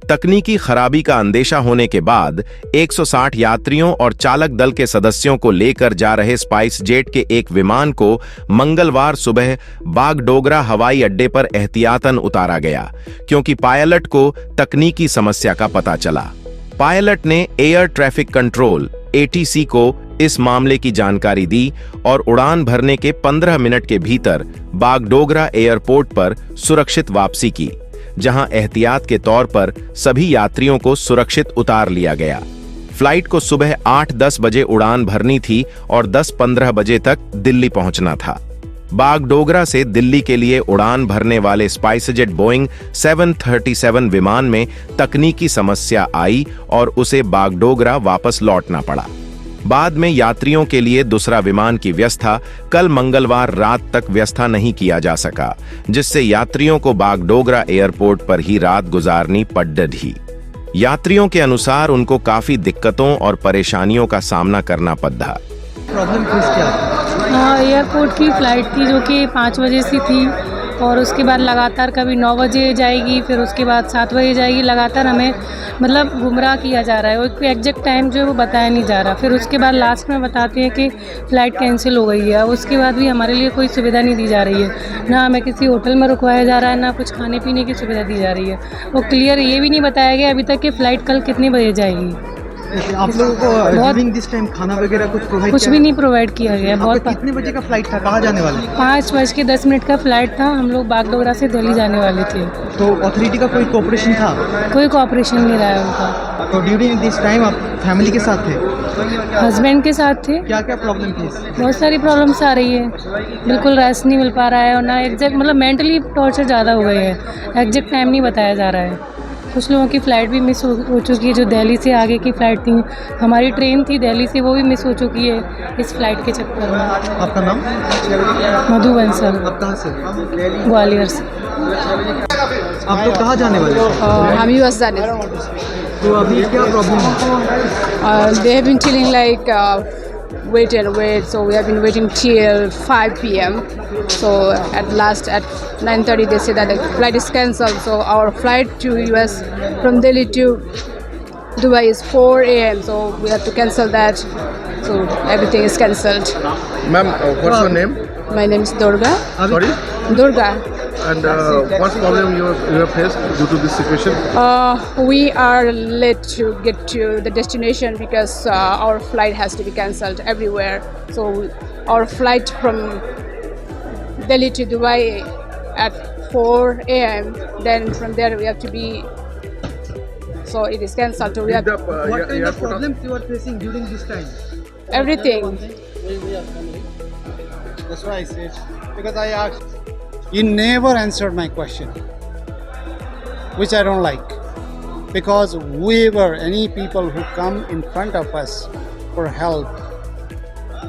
तकनीकी खराबी का अंदेशा होने के बाद 160 यात्रियों और चालक दल के सदस्यों को लेकर जा रहे स्पाइस जेट के एक विमान को मंगलवार सुबह बागडोगरा हवाई अड्डे पर एहतियातन उतारा गया, क्योंकि पायलट को तकनीकी समस्या का पता चला। पायलट ने एयर ट्रैफिक कंट्रोल (ATC) को इस मामले की जानकारी दी और उड़ान भरने के 15 मिनट के भीतर बागडोगरा एयरपोर्ट पर सुरक्षित वापसी की, जहां एहतियात के तौर पर सभी यात्रियों को सुरक्षित उतार लिया गया। फ्लाइट को सुबह 8-10 बजे उड़ान भरनी थी और 10-15 बजे तक दिल्ली पहुंचना था। बागडोगरा से दिल्ली के लिए उड़ान भरने वाले स्पाइसजेट बोइंग 737 विमान में तकनीकी समस्या आई और उसे बागडोगरा वापस लौटना पड़ा। बाद में यात्रियों के लिए दूसरा विमान की व्यवस्था कल मंगलवार रात तक व्यवस्था नहीं किया जा सका, जिससे यात्रियों को बागडोगरा एयरपोर्ट पर ही रात गुजारनी पड़ी। यात्रियों के अनुसार उनको काफी दिक्कतों और परेशानियों का सामना करना पड़ा। प्रॉब्लम फेस क्या? हाँ, एयरपोर्ट की फ़्लाइट थी जो कि 5 बजे से थी और उसके बाद लगातार कभी 9 बजे जाएगी, फिर उसके बाद 7 बजे जाएगी। लगातार हमें मतलब गुमराह किया जा रहा है और कोई एग्जैक्ट टाइम जो है वो बताया नहीं जा रहा। फिर उसके बाद लास्ट में बताते हैं कि फ़्लाइट कैंसिल हो गई है। उसके बाद भी हमारे लिए कोई सुविधा नहीं दी जा रही है, ना हमें किसी होटल में रुकवाया जा रहा है, ना कुछ खाने पीने की सुविधा दी जा रही है। और क्लियर ये भी नहीं बताया गया अभी तक कि फ़्लाइट कल कितने बजे जाएगी। आप लोगों को ड्यूरिंग दिस टाइम खाना वगैरह कुछ भी नहीं प्रोवाइड किया गया। बहुत कितने बजे का फ्लाइट था? कहाँ जाने वाले? 5:10 का फ्लाइट था। हम लोग बागडोगरा से दिल्ली जाने वाले थे। तो अथॉरिटी का कोई कोऑपरेशन था? कोई कोऑपरेशन नहीं रहा है उनका। तो ड्यूरिंग दिस टाइम आप फैमिली के साथ थे? हस्बैंड के साथ थे। क्या क्या प्रॉब्लम थी? बहुत सारी प्रॉब्लम्स आ रही है, बिल्कुल रेस्ट नहीं मिल पा रहा है और ना एग्जैक्ट मतलब मेंटली टॉर्चर ज़्यादा हो गए हैं। एग्जैक्ट टाइम नहीं बताया जा रहा है। कुछ लोगों की फ़्लाइट भी मिस हो चुकी है, जो दिल्ली से आगे की फ़्लाइट थी। हमारी ट्रेन थी दिल्ली से, वो भी मिस हो चुकी है इस फ्लाइट के चक्कर में। आपका नाम? मधु बंसल। आप कहाँ से? ग्वालियर से। आप लोग कहाँ जाने वाले? हम यूएस जाने। तो अभी क्या प्रॉब्लम है? They have been telling like wait and wait, so we have been waiting till 5 p.m. So at last at 9:30 they say that the flight is cancelled. So our flight to US from Delhi to Dubai is 4 a.m. So we have to cancel that. So everything is cancelled. Ma'am, what's your name? My name is Durga. Sorry? Durga. And what problem you have faced due to this situation? We are late to get to the destination because our flight has to be cancelled everywhere. So our flight from Delhi to Dubai at 4 a.m. Then from there we have to be. So it is cancelled. So we have What kind of problems you are facing during this time? everything. That's why I said, because I asked, you never answered my question, which I don't like. Because whoever, any people who come in front of us for help,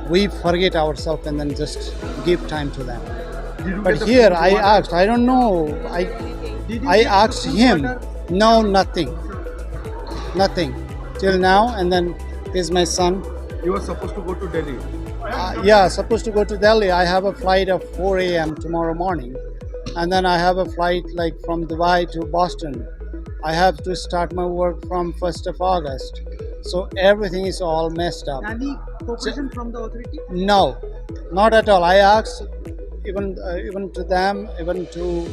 we forget ourselves and then just give time to them. But here I asked, I don't know, I asked him, no, nothing, till now, and then there's my son. You were supposed to go to Delhi. Yeah, supposed to go to Delhi. I have a flight of 4 a.m. tomorrow morning, and then I have a flight like from Dubai to Boston. I have to start my work from 1st of August. So everything is all messed up. Any cooperation from the authority? No, not at all. I asked even to them, even to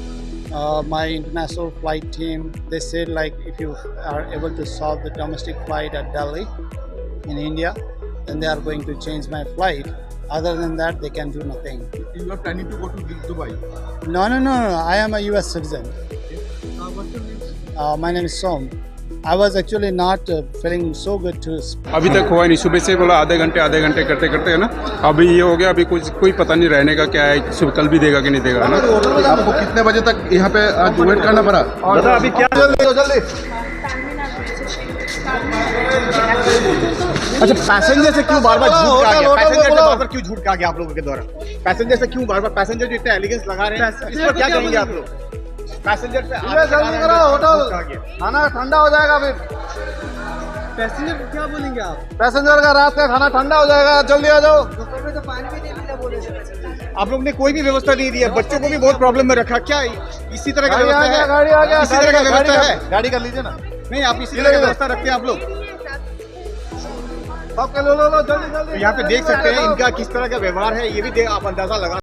my international flight team. They said like if you are able to solve the domestic flight at Delhi in India, then they are going to change my flight. Other than that, they can do nothing. You are planning to go to Dubai. No. I am a U.S. citizen. What's your name? My name is Som. I was actually not feeling so good to. अभी तक हुआ नहीं। सुबह से बोला आधे घंटे करते करते है ना, अभी ये हो गया। अभी कुछ कोई पता नहीं रहने का क्या है, सुबह कल भी देगा कि नहीं देगा, है ना। आपको कितने बजे तक यहाँ पे वेट करना पड़ा? दादा अभी क्या? जल्दी। अच्छा, पैसेंजर से क्यों बार-बार झूठ कहा गया? पैसेंजर से बार-बार क्यों झूठ कहा गया आप लोगों के द्वारा? पैसेंजर से क्यों बार-बार, पैसेंजर जो इतने एलिगेंस लगा रहे हैं, इस पर क्या कहेंगे आप लोग? पैसेंजर पे जल्दी करो, होटल खाना ठंडा हो जाएगा। फिर पैसेंजर को क्या बोलेंगे आप? पैसेंजर का रात का खाना ठंडा हो जाएगा, जल्दी आ जाओ। तो पानी भी नहीं मिला बोले। आप लोग ने कोई भी व्यवस्था नहीं दी है, बच्चों को भी बहुत प्रॉब्लम में रखा। क्या इसी तरह का गाड़ी आ गया, इसी तरह का व्यवस्था है? गाड़ी कर लीजिए ना। नहीं, आप इसी तरह की व्यवस्था रखते हैं आप लोग। सबके लो जल्दी जल्दी। तो यहाँ पे देख सकते हैं इनका किस तरह का व्यवहार है, ये भी आप अंदाजा लगा